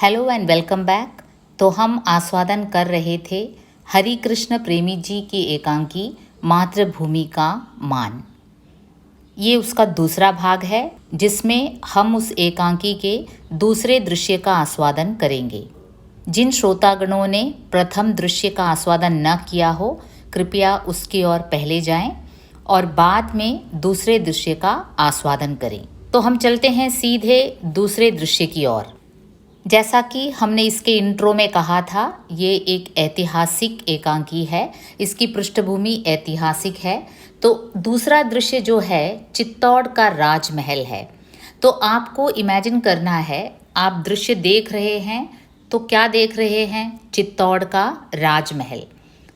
Hello and welcome back. तो हम आस्वादन कर रहे थे हरि कृष्ण प्रेमी जी की एकांकी मातृभूमि का मान। ये उसका दूसरा भाग है जिसमें हम उस एकांकी के दूसरे दृश्य का आस्वादन करेंगे। जिन श्रोतागणों ने प्रथम दृश्य का आस्वादन न किया हो, कृपया उसकी ओर पहले जाएं और बाद में दूसरे दृश्य का आस्वादन करें। तो हम चलते हैं सीधे दूसरे दृश्य की ओर। जैसा कि हमने इसके इंट्रो में कहा था, ये एक ऐतिहासिक एकांकी है, इसकी पृष्ठभूमि ऐतिहासिक है। तो दूसरा दृश्य जो है चित्तौड़ का राजमहल है। तो आपको इमेजिन करना है, आप दृश्य देख रहे हैं तो क्या देख रहे हैं? चित्तौड़ का राजमहल।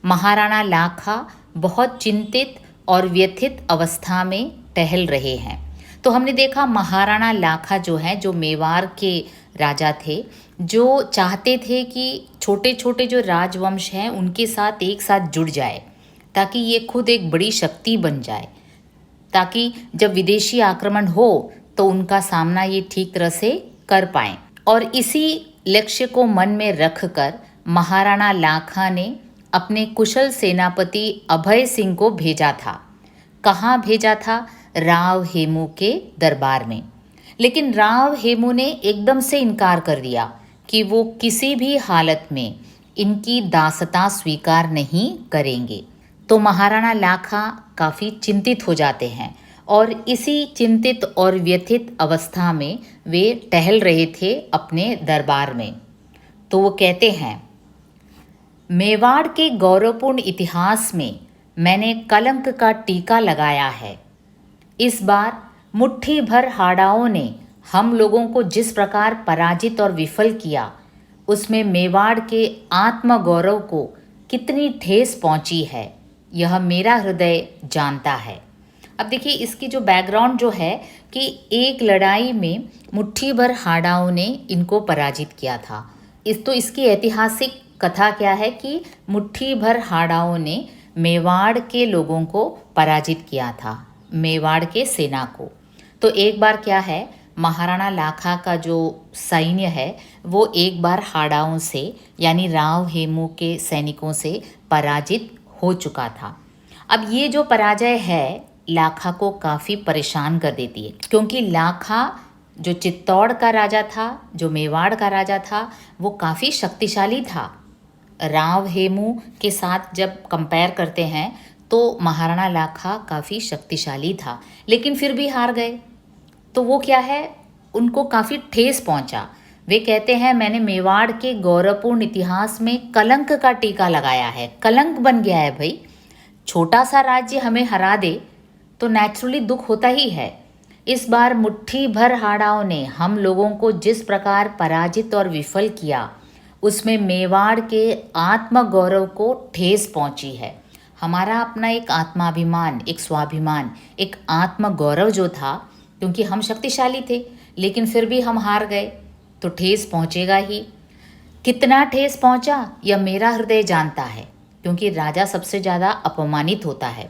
महाराणा लाखा बहुत चिंतित और व्यथित अवस्था में टहल रहे हैं। तो हमने देखा महाराणा लाखा जो है, जो मेवाड़ के राजा थे, जो चाहते थे कि छोटे छोटे जो राजवंश हैं उनके साथ एक साथ जुड़ जाए ताकि ये खुद एक बड़ी शक्ति बन जाए, ताकि जब विदेशी आक्रमण हो तो उनका सामना ये ठीक तरह से कर पाएं। और इसी लक्ष्य को मन में रखकर महाराणा लाखा ने अपने कुशल सेनापति अभय सिंह को भेजा था। कहाँ भेजा था? राव हेमू के दरबार में। लेकिन राव हेमू ने एकदम से इनकार कर दिया कि वो किसी भी हालत में इनकी दासता स्वीकार नहीं करेंगे। तो महाराणा लाखा काफ़ी चिंतित हो जाते हैं और इसी चिंतित और व्यथित अवस्था में वे टहल रहे थे अपने दरबार में। तो वो कहते हैं, मेवाड़ के गौरवपूर्ण इतिहास में मैंने कलंक का टीका लगाया है। इस बार मुट्ठी भर हाड़ाओं ने हम लोगों को जिस प्रकार पराजित और विफल किया, उसमें मेवाड़ के आत्मगौरव को कितनी ठेस पहुंची है, यह मेरा हृदय जानता है। अब देखिए, इसकी जो बैकग्राउंड जो है कि एक लड़ाई में मुट्ठी भर हाड़ाओं ने इनको पराजित किया था। इसकी ऐतिहासिक कथा क्या है कि मुट्ठी भर हाड़ाओं ने मेवाड़ के लोगों को पराजित किया था, मेवाड़ के सेना को। तो एक बार क्या है, महाराणा लाखा का जो सैन्य है वो एक बार हाड़ाओं से यानी राव हेमू के सैनिकों से पराजित हो चुका था। अब ये जो पराजय है लाखा को काफ़ी परेशान कर देती है, क्योंकि लाखा जो चित्तौड़ का राजा था, जो मेवाड़ का राजा था, वो काफ़ी शक्तिशाली था। राव हेमू के साथ जब कंपेयर करते हैं तो महाराणा लाखा काफ़ी शक्तिशाली था, लेकिन फिर भी हार गए। तो वो क्या है, उनको काफ़ी ठेस पहुंचा। वे कहते हैं, मैंने मेवाड़ के गौरवपूर्ण इतिहास में कलंक का टीका लगाया है। कलंक बन गया है भाई, छोटा सा राज्य हमें हरा दे तो नेचुरली दुख होता ही है। इस बार मुट्ठी भर हाड़ाओं ने हम लोगों को जिस प्रकार पराजित और विफल किया, उसमें मेवाड़ के आत्मगौरव को ठेस पहुंची है। हमारा अपना एक आत्माभिमान, एक स्वाभिमान, एक आत्मगौरव जो था, क्योंकि हम शक्तिशाली थे लेकिन फिर भी हम हार गए, तो ठेस पहुंचेगा ही। कितना ठेस पहुंचा यह मेरा हृदय जानता है, क्योंकि राजा सबसे ज़्यादा अपमानित होता है।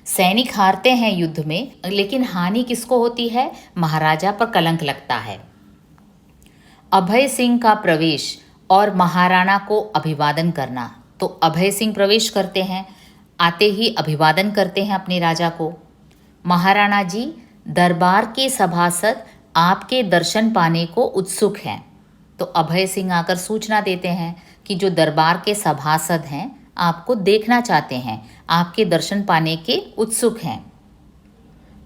सैनिक हारते हैं युद्ध में, लेकिन हानि किसको होती है? महाराजा पर कलंक लगता है। अभय सिंह का प्रवेश और महाराणा को अभिवादन करना। तो अभय सिंह प्रवेश करते हैं, आते ही अभिवादन करते हैं अपने राजा को। महाराणा जी, दरबार के सभासद आपके दर्शन पाने को उत्सुक हैं। तो अभय सिंह आकर सूचना देते हैं कि जो दरबार के सभासद हैं आपको देखना चाहते हैं, आपके दर्शन पाने के उत्सुक हैं।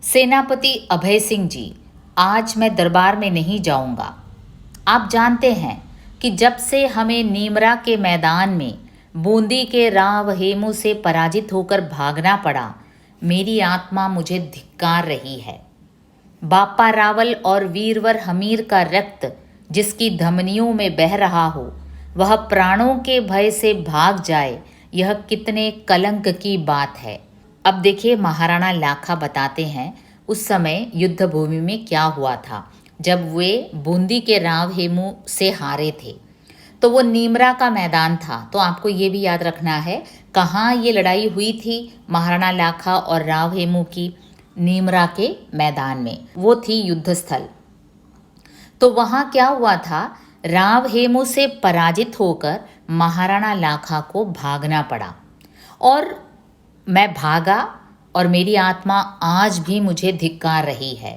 सेनापति अभय सिंह जी, आज मैं दरबार में नहीं जाऊंगा। आप जानते हैं कि जब से हमें नीमरा के मैदान में बूंदी के राव हेमू से पराजित होकर भागना पड़ा, मेरी आत्मा मुझे धिक्कार रही है। बापा रावल और वीरवर हमीर का रक्त जिसकी धमनियों में बह रहा हो, वह प्राणों के भय से भाग जाए, यह कितने कलंक की बात है। अब देखिए, महाराणा लाखा बताते हैं उस समय युद्ध भूमि में क्या हुआ था जब वे बूंदी के राव हेमू से हारे थे। तो वो नीमरा का मैदान था। तो आपको ये भी याद रखना है कहाँ ये लड़ाई हुई थी महाराणा लाखा और राव हेमू की? नीमरा के मैदान में, वो थी युद्ध स्थल। तो वहाँ क्या हुआ था राव हेमू से पराजित होकर महाराणा लाखा को भागना पड़ा और मैं भागा और मेरी आत्मा आज भी मुझे धिक्कार रही है।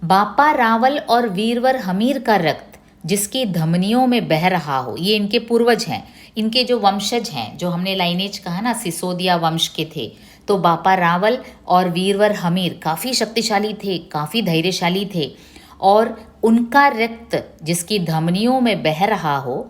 बापा रावल और वीरवर हमीर का रक्त जिसकी धमनियों में बह रहा हो, ये इनके पूर्वज हैं, इनके जो वंशज हैं, जो हमने लाइनेज कहा ना सिसोदिया वंश के थे। तो बापा रावल और वीरवर हमीर काफ़ी शक्तिशाली थे, काफ़ी धैर्यशाली थे और उनका रक्त जिसकी धमनियों में बह रहा हो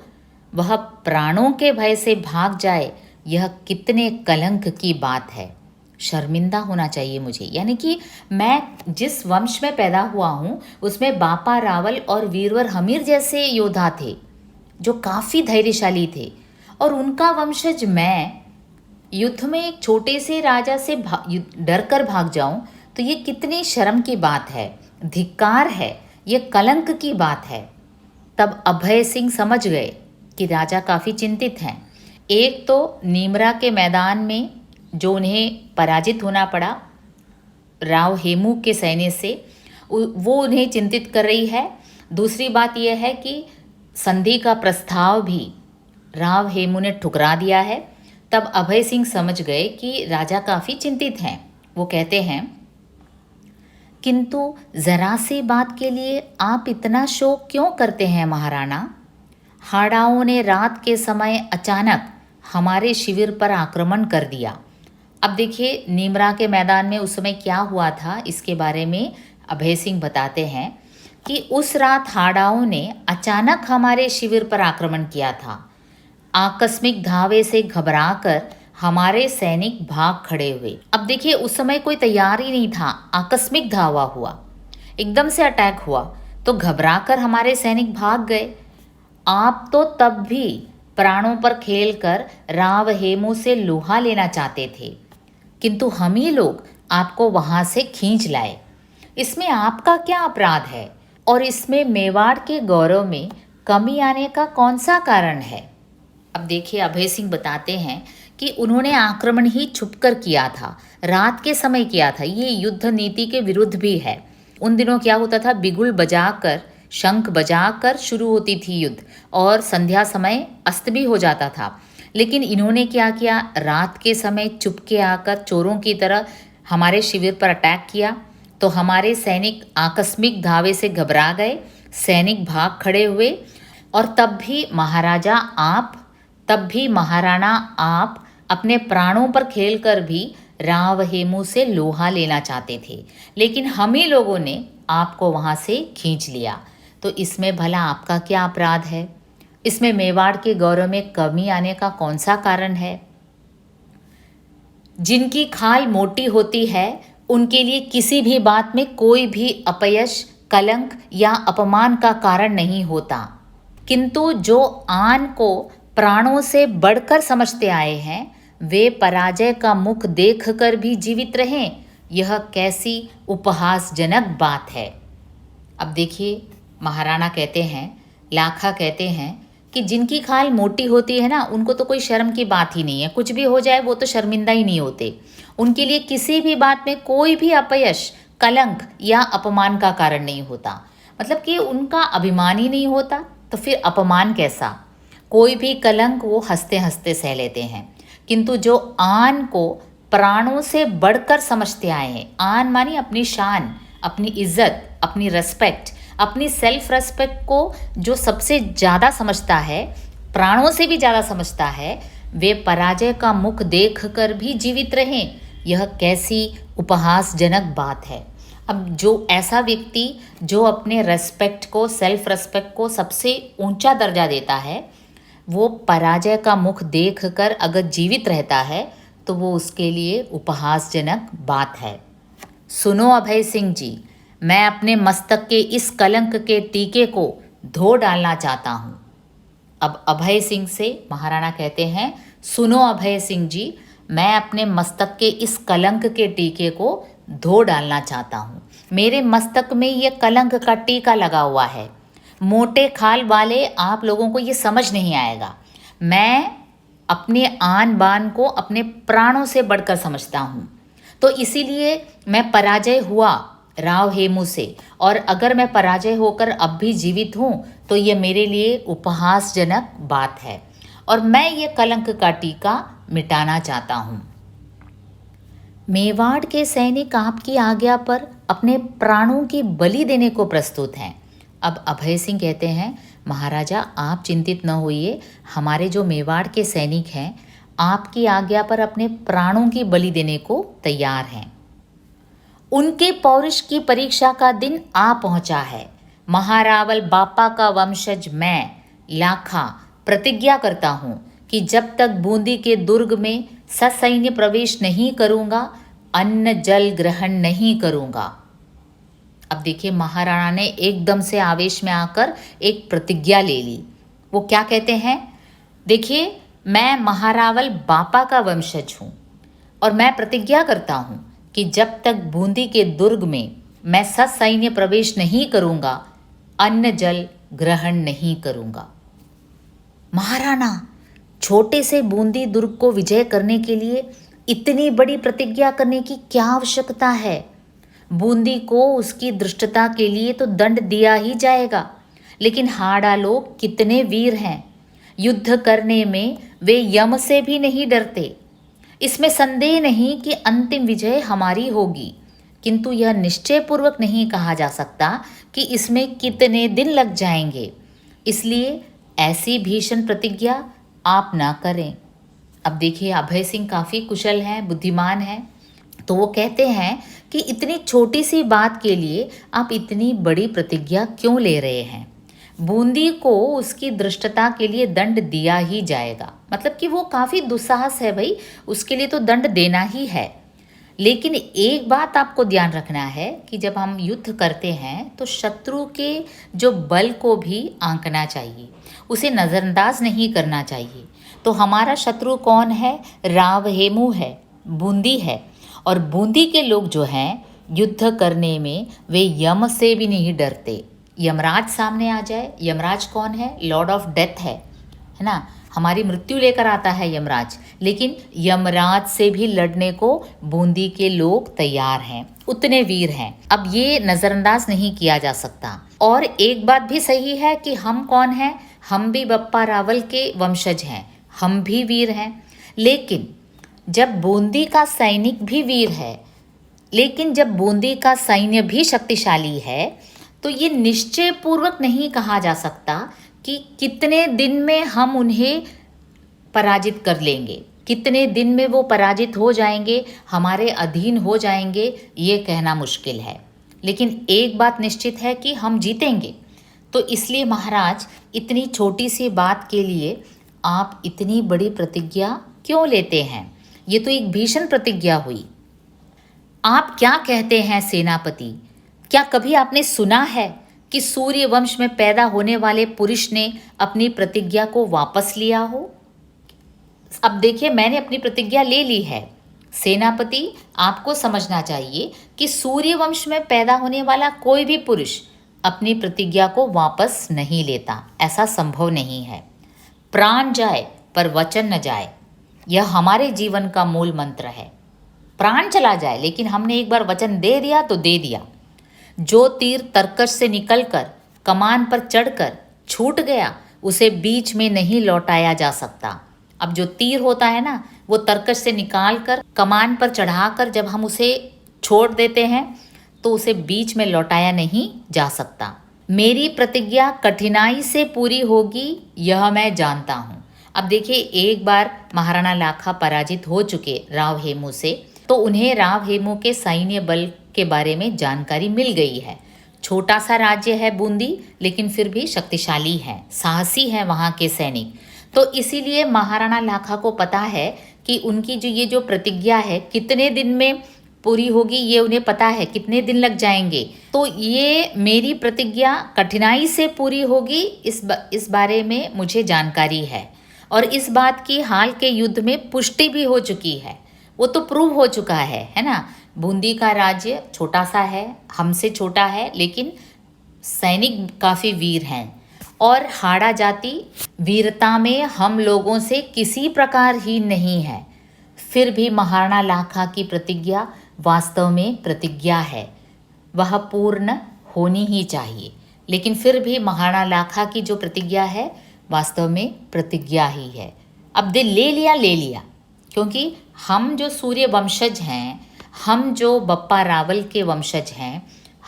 वह प्राणों के भय से भाग जाए, यह कितने कलंक की बात है। शर्मिंदा होना चाहिए मुझे, यानी कि मैं जिस वंश में पैदा हुआ हूँ उसमें बापा रावल और वीरवर हमीर जैसे योद्धा थे जो काफ़ी धैर्यशाली थे और उनका वंशज मैं युद्ध में एक छोटे से राजा से डर कर भाग जाऊं, तो ये कितनी शर्म की बात है, धिक्कार है, ये कलंक की बात है। तब अभय सिंह समझ गए कि राजा काफ़ी चिंतित हैं। एक तो नीमरा के मैदान में जो उन्हें पराजित होना पड़ा राव हेमू के सैन्य से, वो उन्हें चिंतित कर रही है। दूसरी बात यह है कि संधि का प्रस्ताव भी राव हेमू ने ठुकरा दिया है। तब अभय सिंह समझ गए कि राजा काफ़ी चिंतित हैं। वो कहते हैं, किंतु जरा सी बात के लिए आप इतना शोक क्यों करते हैं महाराणा? हाड़ाओं ने रात के समय अचानक हमारे शिविर पर आक्रमण कर दिया। अब देखिए नीमरा के मैदान में उस समय क्या हुआ था, इसके बारे में अभय सिंह बताते हैं कि उस रात हाड़ाओं ने अचानक हमारे शिविर पर आक्रमण किया था। आकस्मिक धावे से घबराकर हमारे सैनिक भाग खड़े हुए। अब देखिए उस समय कोई तैयार ही नहीं था, आकस्मिक धावा हुआ, एकदम से अटैक हुआ, तो घबराकर हमारे सैनिक भाग गए। आप तो तब भी प्राणों पर खेलकर राव हेमू से लोहा लेना चाहते थे, किंतु हम ही लोग आपको वहां से खींच लाए। इसमें आपका क्या अपराध है और इसमें मेवाड़ के गौरव में कमी आने का कौन सा कारण है? अब देखिए अभय सिंह बताते हैं कि उन्होंने आक्रमण ही छुपकर किया था, रात के समय किया था। ये युद्ध नीति के विरुद्ध भी है। उन दिनों क्या होता था, बिगुल बजाकर शंख बजाकर शुरू होती थी युद्ध और संध्या समय अस्त भी हो जाता था। लेकिन इन्होंने क्या किया, रात के समय चुपके आकर चोरों की तरह हमारे शिविर पर अटैक किया। तो हमारे सैनिक आकस्मिक धावे से घबरा गए, सैनिक भाग खड़े हुए और तब भी महाराणा आप अपने प्राणों पर खेलकर भी राव हेमू से लोहा लेना चाहते थे, लेकिन हम ही लोगों ने आपको वहाँ से खींच लिया। तो इसमें भला आपका क्या अपराध है? इसमें मेवाड़ के गौरव में कमी आने का कौन सा कारण है? जिनकी खाल मोटी होती है उनके लिए किसी भी बात में कोई भी अपयश, कलंक या अपमान का कारण नहीं होता, किंतु जो आन को प्राणों से बढ़कर समझते आए हैं वे पराजय का मुख देखकर भी जीवित रहें, यह कैसी उपहासजनक बात है। अब देखिए महाराणा कहते हैं, लाखा कहते हैं कि जिनकी खाल मोटी होती है ना, उनको तो कोई शर्म की बात ही नहीं है, कुछ भी हो जाए वो तो शर्मिंदा ही नहीं होते। उनके लिए किसी भी बात में कोई भी अपयश, कलंक या अपमान का कारण नहीं होता। मतलब कि उनका अभिमान ही नहीं होता, तो फिर अपमान कैसा? कोई भी कलंक वो हंसते हंसते सह लेते हैं। किंतु जो आन को प्राणों से बढ़कर समझते आए हैं, आन मानी अपनी शान, अपनी इज्जत, अपनी रेस्पेक्ट, अपनी सेल्फ रेस्पेक्ट को जो सबसे ज़्यादा समझता है, प्राणों से भी ज़्यादा समझता है, वे पराजय का मुख देखकर भी जीवित रहें, यह कैसी उपहासजनक बात है। अब जो ऐसा व्यक्ति जो अपने रेस्पेक्ट को, सेल्फ रेस्पेक्ट को सबसे ऊंचा दर्जा देता है, वो पराजय का मुख देखकर अगर जीवित रहता है तो वो उसके लिए उपहासजनक बात है। सुनो अभय सिंह जी, मैं अपने मस्तक के इस कलंक के टीके को धो डालना चाहता हूँ। अब अभय सिंह से महाराणा कहते हैं, सुनो अभय सिंह जी, मैं अपने मस्तक के इस कलंक के टीके को धो डालना चाहता हूँ। मेरे मस्तक में ये कलंक का टीका लगा हुआ है। मोटे खाल वाले आप लोगों को ये समझ नहीं आएगा। मैं अपने आन बान को अपने प्राणों से बढ़कर समझता हूँ, तो इसीलिए मैं पराजय हुआ राव हेमू से, और अगर मैं पराजय होकर अब भी जीवित हूँ तो ये मेरे लिए उपहासजनक बात है और मैं ये कलंक का टीका मिटाना चाहता हूँ। मेवाड़ के सैनिक आपकी आज्ञा पर अपने प्राणों की बलि देने को प्रस्तुत हैं। अब अभय सिंह कहते हैं, महाराजा आप चिंतित न होइए, हमारे जो मेवाड़ के सैनिक हैं आपकी आज्ञा पर अपने प्राणों की बलि देने को तैयार हैं। उनके पौरुष की परीक्षा का दिन आ पहुंचा है। महारावल बापा का वंशज मैं लाखा प्रतिज्ञा करता हूँ कि जब तक बूंदी के दुर्ग में ससैन्य प्रवेश नहीं करूँगा, अन्न जल ग्रहण नहीं करूँगा। अब देखिए, महाराणा ने एकदम से आवेश में आकर एक प्रतिज्ञा ले ली। वो क्या कहते हैं, देखिए, मैं महारावल बापा का वंशज हूँ और मैं प्रतिज्ञा करता हूँ कि जब तक बूंदी के दुर्ग में मैं ससैन्य प्रवेश नहीं करूँगा, अन्न जल ग्रहण नहीं करूँगा। महाराणा, छोटे से बूंदी दुर्ग को विजय करने के लिए इतनी बड़ी प्रतिज्ञा करने की क्या आवश्यकता है? बूंदी को उसकी धृष्टता के लिए तो दंड दिया ही जाएगा, लेकिन हाड़ा लोग कितने वीर हैं, युद्ध करने में वे यम से भी नहीं डरते। इसमें संदेह नहीं कि अंतिम विजय हमारी होगी, किंतु यह निश्चयपूर्वक नहीं कहा जा सकता कि इसमें कितने दिन लग जाएंगे। इसलिए ऐसी भीषण प्रतिज्ञा आप ना करें। अब देखिए, अभय सिंह काफ़ी कुशल हैं, बुद्धिमान हैं, तो वो कहते हैं कि इतनी छोटी सी बात के लिए आप इतनी बड़ी प्रतिज्ञा क्यों ले रहे हैं? बूंदी को उसकी धृष्टता के लिए दंड दिया ही जाएगा। मतलब कि वो काफ़ी दुस्साहस है भाई, उसके लिए तो दंड देना ही है। लेकिन एक बात आपको ध्यान रखना है कि जब हम युद्ध करते हैं तो शत्रु के जो बल को भी आंकना चाहिए, उसे नज़रअंदाज नहीं करना चाहिए। तो हमारा शत्रु कौन है? राव हेमू है, बूंदी है। और बूंदी के लोग जो हैं, युद्ध करने में वे यम से भी नहीं डरते। यमराज सामने आ जाए, यमराज कौन है? लॉर्ड ऑफ डेथ है ना, हमारी मृत्यु लेकर आता है यमराज, लेकिन यमराज से भी लड़ने को बूंदी के लोग तैयार हैं, उतने वीर हैं। अब ये नज़रअंदाज नहीं किया जा सकता। और एक बात भी सही है कि हम कौन हैं? हम भी बप्पा रावल के वंशज हैं, हम भी वीर हैं। लेकिन जब बूंदी का सैनिक भी वीर है, लेकिन जब बूंदी का सैन्य भी शक्तिशाली है, तो ये निश्चय पूर्वक नहीं कहा जा सकता कि कितने दिन में हम उन्हें पराजित कर लेंगे, कितने दिन में वो पराजित हो जाएंगे, हमारे अधीन हो जाएंगे, ये कहना मुश्किल है। लेकिन एक बात निश्चित है कि हम जीतेंगे। तो इसलिए महाराज, इतनी छोटी सी बात के लिए आप इतनी बड़ी प्रतिज्ञा क्यों लेते हैं? ये तो एक भीषण प्रतिज्ञा हुई। आप क्या कहते हैं सेनापति? क्या कभी आपने सुना है कि सूर्य वंश में पैदा होने वाले पुरुष ने अपनी प्रतिज्ञा को वापस लिया हो? अब देखिए, मैंने अपनी प्रतिज्ञा ले ली है। सेनापति, आपको समझना चाहिए कि सूर्य वंश में पैदा होने वाला कोई भी पुरुष अपनी प्रतिज्ञा को वापस नहीं लेता, ऐसा संभव नहीं है। प्राण जाए पर वचन न जाए, यह हमारे जीवन का मूल मंत्र है। प्राण चला जाए, लेकिन हमने एक बार वचन दे दिया तो दे दिया। जो तीर तरकश से निकलकर कमान पर चढ़कर छूट गया, उसे बीच में नहीं लौटाया जा सकता। अब जो तीर होता है ना, वो तरकश से निकाल कर कमान पर चढ़ाकर जब हम उसे छोड़ देते हैं तो उसे बीच में लौटाया नहीं जा सकता। मेरी प्रतिज्ञा कठिनाई से पूरी होगी, यह मैं जानता हूँ। अब देखिए, एक बार महाराणा लाखा पराजित हो चुके राव हेमू से, तो उन्हें राव हेमू के सैन्य बल के बारे में जानकारी मिल गई है। छोटा सा राज्य है बूंदी, लेकिन फिर भी शक्तिशाली है, साहसी है वहाँ के सैनिक। तो इसीलिए महाराणा लाखा को पता है कि उनकी जो प्रतिज्ञा है कितने दिन में पूरी होगी, ये उन्हें पता है, कितने दिन लग जाएंगे। तो ये मेरी प्रतिज्ञा कठिनाई से पूरी होगी, इस बारे में मुझे जानकारी है। और इस बात की हाल के युद्ध में पुष्टि भी हो चुकी है, वो तो प्रूव हो चुका है ना। बूंदी का राज्य छोटा सा है, हमसे छोटा है, लेकिन सैनिक काफ़ी वीर हैं। और हाड़ा जाति वीरता में हम लोगों से किसी प्रकार ही नहीं है। फिर भी महाराणा लाखा की प्रतिज्ञा वास्तव में प्रतिज्ञा है, वह पूर्ण होनी ही चाहिए। लेकिन फिर भी महाराणा लाखा की जो प्रतिज्ञा है वास्तव में प्रतिज्ञा ही है। अब दे ले लिया, क्योंकि हम जो सूर्य वंशज हैं, हम जो बप्पा रावल के वंशज हैं,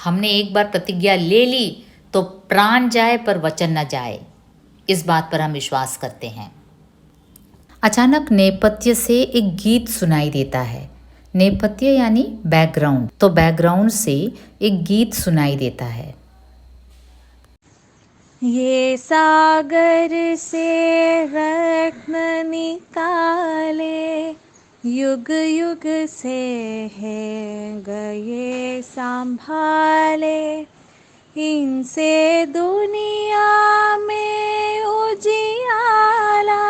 हमने एक बार प्रतिज्ञा ले ली तो प्राण जाए पर वचन न जाए, इस बात पर हम विश्वास करते हैं। अचानक नेपथ्य से एक गीत सुनाई देता है। नेपथ्य यानी बैकग्राउंड, तो बैकग्राउंड से एक गीत सुनाई देता है। ये सागर से रत्न निकाले, युग युग से है गए संभाले, इनसे दुनिया में उजियाला,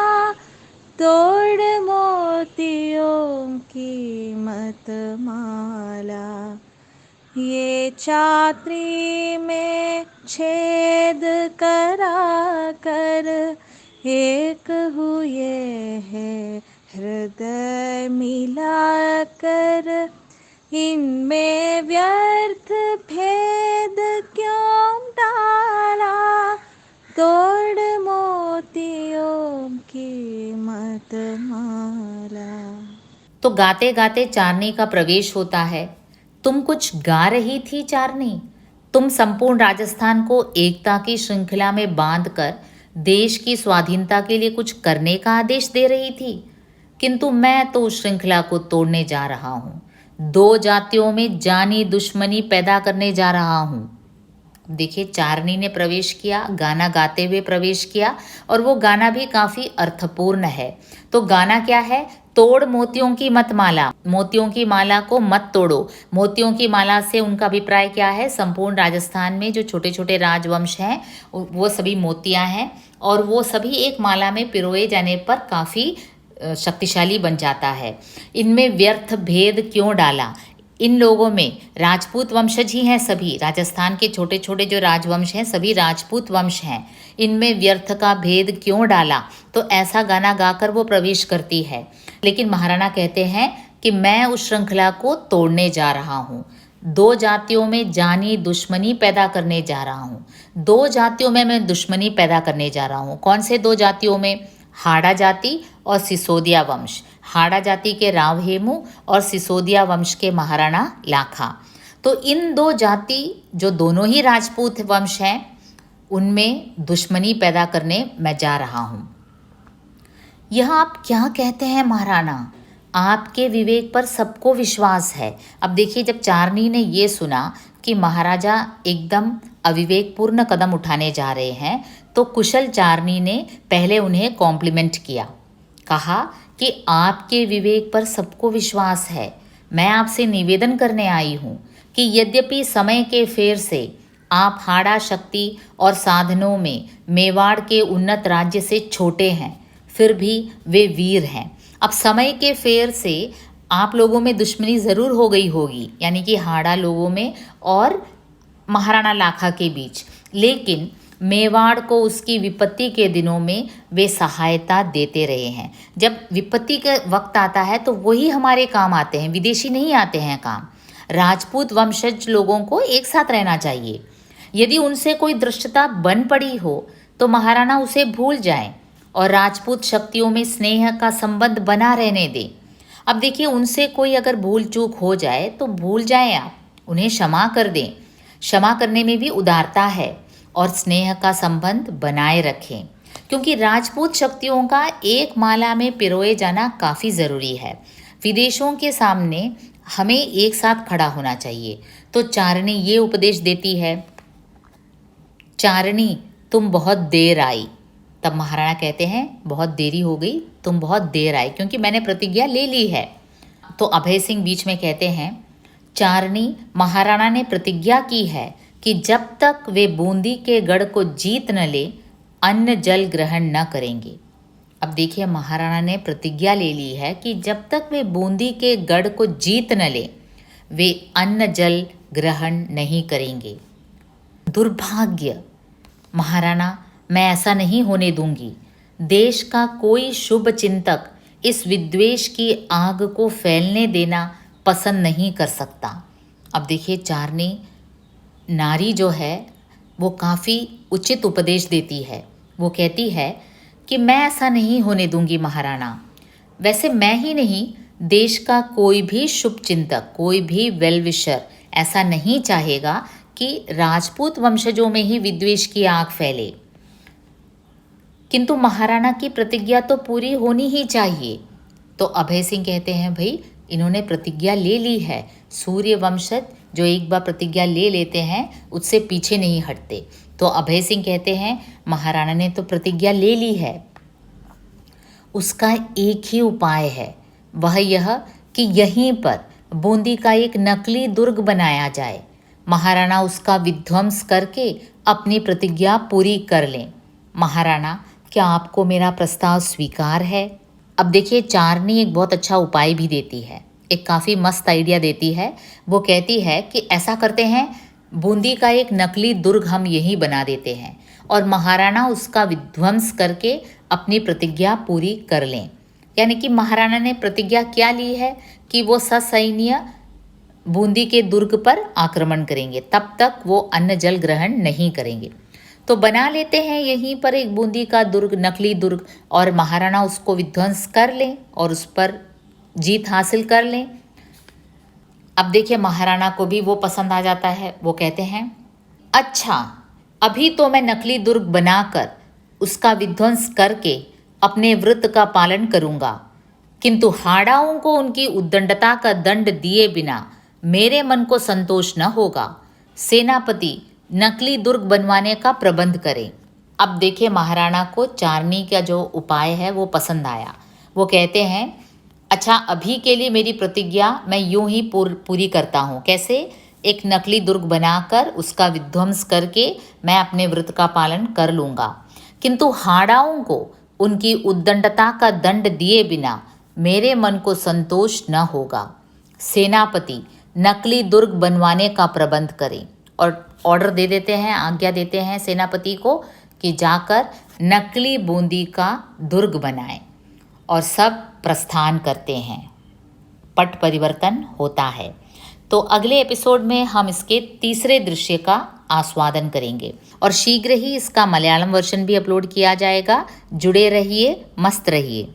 तोड़ मोतियों की मत माला, ये छात्री में छेद करा कर एक हुए हैं हृदय मिला कर, इनमें व्यर्थ भेद क्यों डाला, तोड़ मोतियों की मत माला। तो गाते गाते चारनी का प्रवेश होता है। तुम कुछ गा रही थी चारनी, तुम संपूर्ण राजस्थान को एकता की श्रृंखला में बांधकर देश की स्वाधीनता के लिए कुछ करने का आदेश दे रही थी, किंतु मैं तो उस श्रृंखला को तोड़ने जा रहा हूँ, दो जातियों में जानी दुश्मनी पैदा करने जा रहा हूँ। देखिए, चारनी ने प्रवेश किया, गाना गाते हुए प्रवेश किया, और वो गाना भी काफ़ी अर्थपूर्ण है। तो गाना क्या है? तोड़ मोतियों की मत माला, मोतियों की माला को मत तोड़ो। मोतियों की माला से उनका अभिप्राय क्या है? संपूर्ण राजस्थान में जो छोटे छोटे राजवंश हैं वो सभी मोतियां हैं, और वो सभी एक माला में पिरोए जाने पर काफ़ी शक्तिशाली बन जाता है। इनमें व्यर्थ भेद क्यों डाला? इन लोगों में राजपूत वंशज ही हैं सभी, राजस्थान के छोटे छोटे जो राजवंश हैं सभी राजपूत वंश हैं। इनमें व्यर्थ का भेद क्यों डाला? तो ऐसा गाना गाकर वो प्रवेश करती है। लेकिन महाराणा कहते हैं कि मैं उस श्रृंखला को तोड़ने जा रहा हूँ, दो जातियों में जानी दुश्मनी पैदा करने जा रहा हूँ। दो जातियों में मैं दुश्मनी पैदा करने जा रहा हूँ। कौन से दो जातियों में? हाड़ा जाति और सिसोदिया वंश। हाड़ा जाति के राव हेमू और सिसोदिया वंश के महाराणा लाखा। तो इन दो जाति जो दोनों ही राजपूत वंश हैं, उनमें दुश्मनी पैदा करने मैं जा रहा हूँ। यह आप क्या कहते हैं महाराणा? आपके विवेक पर सबको विश्वास है। अब देखिए, जब चारनी ने ये सुना कि महाराजा एकदम अविवेकपूर्ण कदम उठाने जा रहे हैं, तो कुशल चारनी ने पहले उन्हें कॉम्प्लीमेंट किया, कहा कि आपके विवेक पर सबको विश्वास है। मैं आपसे निवेदन करने आई हूँ कि यद्यपि समय के फेर से आप हाड़ा शक्ति और साधनों में मेवाड़ के उन्नत राज्य से छोटे हैं, फिर भी वे वीर हैं। अब समय के फेर से आप लोगों में दुश्मनी ज़रूर हो गई होगी, यानी कि हाड़ा लोगों में और महाराणा लाखा के बीच, लेकिन मेवाड़ को उसकी विपत्ति के दिनों में वे सहायता देते रहे हैं। जब विपत्ति का वक्त आता है तो वही हमारे काम आते हैं, विदेशी नहीं आते हैं काम। राजपूत वंशज लोगों को एक साथ रहना चाहिए। यदि उनसे कोई दृष्टता बन पड़ी हो तो महाराणा उसे भूल जाएं और राजपूत शक्तियों में स्नेह का संबंध बना रहने दें। अब देखिए, उनसे कोई अगर भूल चूक हो जाए तो भूल जाएं, आप उन्हें क्षमा कर दें। क्षमा करने में भी उदारता है, और स्नेह का संबंध बनाए रखें, क्योंकि राजपूत शक्तियों का एक माला में पिरोए जाना काफ़ी ज़रूरी है। विदेशों के सामने हमें एक साथ खड़ा होना चाहिए। तो चारनी ये उपदेश देती है, चारनी तुम बहुत देर आई। तब महाराणा कहते हैं बहुत देरी हो गई, तुम बहुत देर आई, क्योंकि मैंने प्रतिज्ञा ले ली है। तो अभय सिंह बीच में कहते हैं, चारनी महाराणा ने प्रतिज्ञा की है कि जब तक वे बूंदी के गढ़ को जीत न ले, अन्न जल ग्रहण न करेंगे। अब देखिए, महाराणा ने प्रतिज्ञा ले ली है कि जब तक वे बूंदी के गढ़ को जीत न ले, वे अन्न जल ग्रहण नहीं करेंगे। दुर्भाग्य महाराणा, मैं ऐसा नहीं होने दूंगी। देश का कोई शुभ चिंतक इस विद्वेष की आग को फैलने देना पसंद नहीं कर सकता। अब देखिए, चारनी नारी जो है वो काफ़ी उचित उपदेश देती है। वो कहती है कि मैं ऐसा नहीं होने दूंगी महाराणा। वैसे मैं ही नहीं, देश का कोई भी शुभ चिंतक, कोई भी वेल विशर ऐसा नहीं चाहेगा कि राजपूत वंशजों में ही विद्वेष की आग फैले। किंतु महाराणा की प्रतिज्ञा तो पूरी होनी ही चाहिए। तो अभय सिंह कहते हैं भाई इन्होंने प्रतिज्ञा ले ली है। सूर्य वंशज जो एक बार प्रतिज्ञा ले लेते हैं उससे पीछे नहीं हटते। तो अभय सिंह कहते हैं महाराणा ने तो प्रतिज्ञा ले ली है, उसका एक ही उपाय है, वह यह कि यहीं पर बूंदी का एक नकली दुर्ग बनाया जाए। महाराणा उसका विध्वंस करके अपनी प्रतिज्ञा पूरी कर लें। महाराणा, क्या आपको मेरा प्रस्ताव स्वीकार है? अब देखिए, चारनी एक बहुत अच्छा उपाय भी देती है, एक काफ़ी मस्त आइडिया देती है। वो कहती है कि ऐसा करते हैं, बूंदी का एक नकली दुर्ग हम यहीं बना देते हैं और महाराणा उसका विध्वंस करके अपनी प्रतिज्ञा पूरी कर लें। यानी कि महाराणा ने प्रतिज्ञा क्या ली है कि वो ससैन्य बूंदी के दुर्ग पर आक्रमण करेंगे, तब तक वो अन्न जल ग्रहण नहीं करेंगे। तो बना लेते हैं यहीं पर एक बूंदी का दुर्ग, नकली दुर्ग, और महाराणा उसको विध्वंस कर लें और उस पर जीत हासिल कर लें। अब देखिए, महाराणा को भी वो पसंद आ जाता है। वो कहते हैं अच्छा, अभी तो मैं नकली दुर्ग बनाकर उसका विध्वंस करके अपने व्रत का पालन करूंगा, किंतु हाड़ाओं को उनकी उद्दंडता का दंड दिए बिना मेरे मन को संतोष न होगा। सेनापति नकली दुर्ग बनवाने का प्रबंध करें। अब देखिए, महाराणा को चारनी का जो उपाय है वो पसंद आया। वो कहते हैं अच्छा, अभी के लिए मेरी प्रतिज्ञा मैं यूं ही पूरी करता हूँ। कैसे? एक नकली दुर्ग बनाकर उसका विध्वंस करके मैं अपने व्रत का पालन कर लूँगा, किंतु हाड़ाओं को उनकी उद्दंडता का दंड दिए बिना मेरे मन को संतोष न होगा। सेनापति नकली दुर्ग बनवाने का प्रबंध करें। और ऑर्डर दे देते हैं, आज्ञा देते हैं सेनापति को कि जाकर नकली बूंदी का दुर्ग बनाएं, और सब प्रस्थान करते हैं। पट परिवर्तन होता है। तो अगले एपिसोड में हम इसके तीसरे दृश्य का आस्वादन करेंगे और शीघ्र ही इसका मलयालम वर्जन भी अपलोड किया जाएगा। जुड़े रहिए, मस्त रहिए।